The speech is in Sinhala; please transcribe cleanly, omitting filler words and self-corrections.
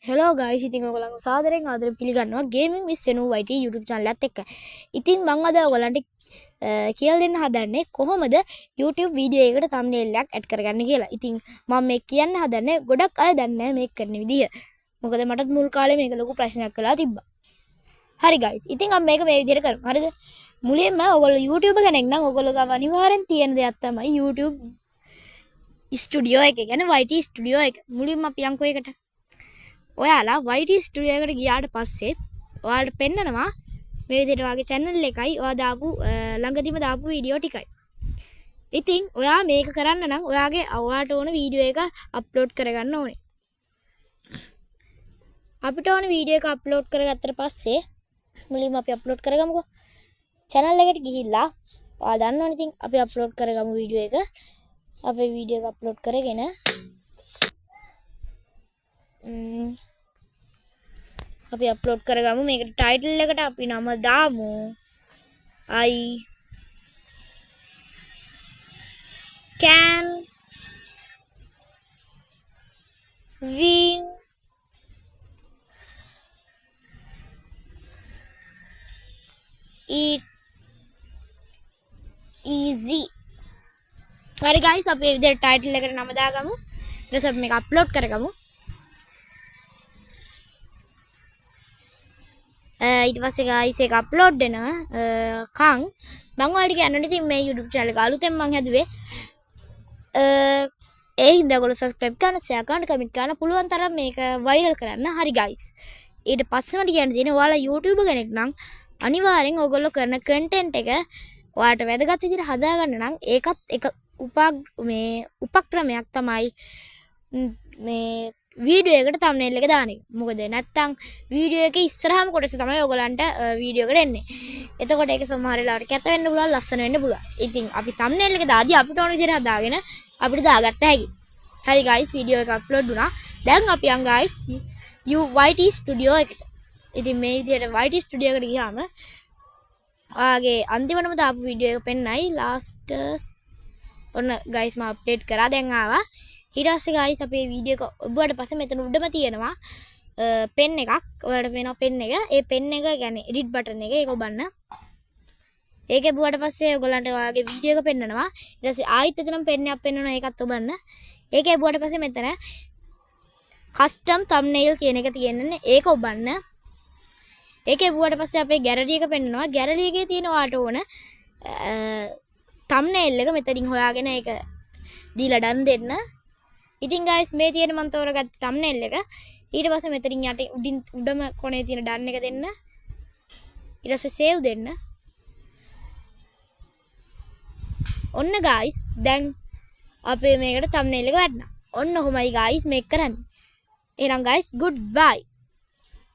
Hello guys, ඉතින් ඔයගොල්ලන්ව සාදරයෙන් ආදරයෙන් පිළිගන්නවා Gaming with Senu YT YouTube channel එකත් එක්ක. ඉතින් මම අද ඔයගොල්ලන්ට කියලා දෙන්න හදන්නේ කොහොමද YouTube වීඩියෝ එකකට thumbnail එකක් add කරගන්නේ කියලා. ඉතින් මම මේ කියන්න හදන්නේ ගොඩක් අය දන්නේ නැහැ මේක කරන විදිය. මොකද මටත් මුල් කාලේ මේක ලොකු ප්‍රශ්නයක් වෙලා තිබ්බා. හරි guys, ඉතින් අපි මේක මේ විදිහට කරමු. හරිද? මුලින්ම ඔයගොල්ලෝ YouTube කෙනෙක් නම් ඔයගොල්ලෝ ගාව අනිවාර්යෙන් තියෙන දෙයක් තමයි YouTube ස්ටුඩියෝ එක. කියන්නේ YT ස්ටුඩියෝ එක. මුලින්ම අපි යන්කෝ එකට. ඔයාලා YT ස්ටුඩියෝ එකට ගියාට පස්සේ ඔයාලට පෙන්නනවා මේ විදිහට ඔයාගේ channel එකයි ඔයා දාපු ළඟදිම දාපු වීඩියෝ ටිකයි. ඉතින් ඔයා මේක කරන්න නම් ඔයාට ඕන වීඩියෝ එක අප්ලෝඩ් කරගන්න ඕනේ. අපිට ඕන වීඩියෝ එක අප්ලෝඩ් කරගත්තට පස්සේ මුලින්ම අපි අප්ලෝඩ් කරගමුකෝ. channel එකට ගිහිල්ලා ඔයා දන්නවනේ ඉතින් අපි අප්ලෝඩ් කරගමු වීඩියෝ එක. අපේ වීඩියෝ එක අප්ලෝඩ් කරගෙන අපි අප්ලෝඩ් කරගමු. මේකට ටයිටල් එකට අපි නම දාමු I can win it easy. හරි guys, අපි මේ විදිහට ටයිටල් එකට නම දාගමු. ඊට පස්සේ අපි මේක අප්ලෝඩ් කරගමු. ඊට පස්සේ guys ඒක අප්ලෝඩ් වෙනවා මම ඔයාලට කියන්න ඉතින් මේ YouTube channel එක අලුතෙන් මම හැදුවේ ඒ හින්දා ඔයගොල්ලෝ subscribe කරන්න, share කරන්න, comment කරන්න, පුළුවන් තරම් මේක viral කරන්න. හරි guys, ඊට පස්සේ මට කියන්න තියෙන්නේ ඔයාලා YouTube කෙනෙක් නම් අනිවාර්යෙන් ඔයගොල්ලෝ කරන content එක ඔයාලට වැදගත් විදිහට හදාගන්න නම් ඒකත් එක උපක්‍රමයක් තමයි මේ වීඩියෝ එකට thumbnail එක දාන එක. මොකද නැත්තම් වීඩියෝ එකේ ඉස්සරහම කොටස තමයි ඔයගලන්ට වීඩියෝ එකට එන්නේ. එතකොට ඒක සමහර වෙලාවට කැත වෙන්න පුළුවන්, ලස්සන වෙන්න පුළුවන්. ඉතින් අපි thumbnail එක දාදී අපිට ඕන විදිහට හදාගෙන අපිට දාගත්ත හැකි. හරි guys, වීඩියෝ එක අප්ලෝඩ් වුණා. දැන් අපි යන් guys YT studio එකට. ඉතින් මේ විදිහට YT studio එකට ගියාම ඔයාගේ අන්තිමටම දාපු වීඩියෝ එක පෙන්නයි last ඔන්න guys මම අප්ඩේට් කරා දැන් ආවා. ඊට පස්සේ guys අපේ වීඩියෝ එක ඔබට පස්සේ මෙතන උඩම තියෙනවා පෙන් එකක්. ඔයාලට පේනවා පෙන් එක. ඒ පෙන් එක කියන්නේ edit button එක. ඒක ඔබන්න. ඒක බුවට පස්සේ ඔයගලන්ට ඔයාගේ වීඩියෝ එක පෙන්නනවා. ඊට පස්සේ ආයෙත් එතනම පෙන් එකක් පෙන්නනවා. ඒකත් ඔබන්න. ඒක බුවට පස්සේ මෙතන custom thumbnail කියන එක තියෙනනේ. ඒක ඔබන්න. ඒකේ බුවට පස්සේ අපේ gallery එක පෙන්නනවා. gallery එකේ තියෙන ඔයාලට ඕන thumbnail එක මෙතනින් හොයාගෙන ඒක දීලා done දෙන්න. ඉතින් guys මේ තියෙන මම තෝරගත්ත thumbnail එක ඊට පස්සේ මෙතනින් යට උඩම කොනේ තියෙන done එක දෙන්න. ඊට පස්සේ save දෙන්න. ඔන්න guys දැන් අපේ මේකට thumbnail එක වැටුණා. ඔන්න ඔහොමයි guys මේක කරන්නේ. එහෙනම් guys goodbye.